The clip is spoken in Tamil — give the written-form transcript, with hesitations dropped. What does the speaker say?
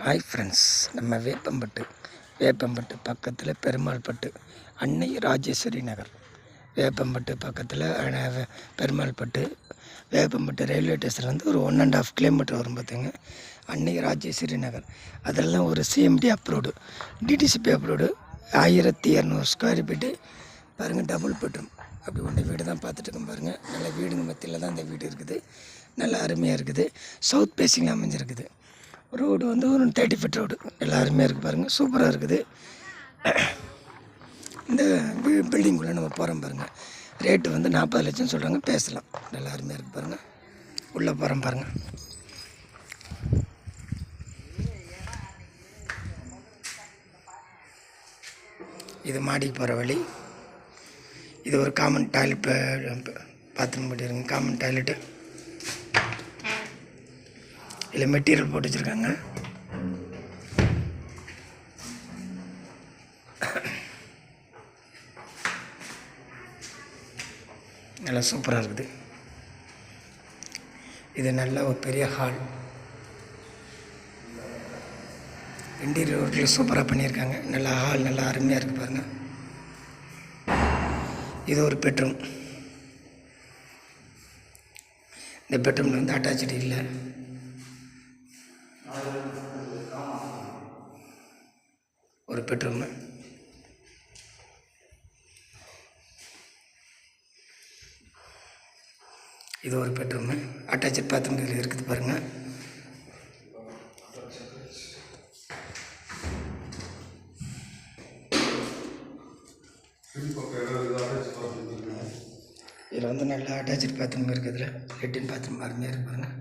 ஹாய் ஃப்ரெண்ட்ஸ், நம்ம வேப்பம்பட்டு பக்கத்தில் பெருமாள்பட்டு, அன்னை ராஜேஸ்வரி நகர். வேப்பம்பட்டு பக்கத்தில் பெருமாள்பட்டு, வேப்பம்பட்டு ரயில்வே ஸ்டேஷன்லேருந்து ஒரு 1.5 கிலோமீட்டர் வரும் பார்த்துங்க. அன்னை ராஜேஸ்வரி நகர். அதெல்லாம் ஒரு CMD approved, DTCP approved. 1200 square feet பாருங்கள். Double bedroom. அப்படி ஒன்று வீடு தான் பார்த்துட்டுருக்கோம் பாருங்கள். நல்ல வீடுங்க மத்தியில் தான் இந்த வீடு இருக்குது. நல்லா அருமையாக இருக்குது. சவுத் பேசிங் அமைஞ்சிருக்குது. ரோடு வந்து ஒரு 30 ஃபீட் ரோடு. நல்லா அருமையாக இருக்குது பாருங்கள். சூப்பராக இருக்குது. இந்த பில்டிங்குள்ளே நம்ம போகிறோம் பாருங்கள். ரேட்டு வந்து 40 லட்சம் சொல்கிறாங்க, பேசலாம். நல்லா அருமையாக இருக்குது பாருங்கள். உள்ளே போகிறோம் பாருங்கள். இது மாடிக்கு போகிற வழி. இது ஒரு காமன் டாய்லெட், பாத்ரூம் பண்ணிடுங்க. Common toilet. இதில் மெட்டீரியல் போட்டு வச்சுருக்காங்க. நல்லா சூப்பராக இருக்குது. இது நல்ல ஒரு பெரிய ஹால். இன்டீரியர் ஒர்க்கில் சூப்பராக பண்ணியிருக்காங்க. நல்லா ஹால் நல்லா அருமையாக இருக்குது பாருங்கள். இது ஒரு பெட்ரூம். இந்த பெட்ரூமில் வந்து அட்டாச்சு இல்லை. ஒரு பெட்ரூமு. இது ஒரு பெட்ரூமு. அட்டாச்சு பாத்ரூம் இதில் இருக்குது பாருங்கள். இதில் வந்து நல்லா அட்டாச்சு பாத்ரூம் இருக்குது. இதில் லெட்டின் பாத்ரூம் அருமையாக இருக்குது பாருங்கள்.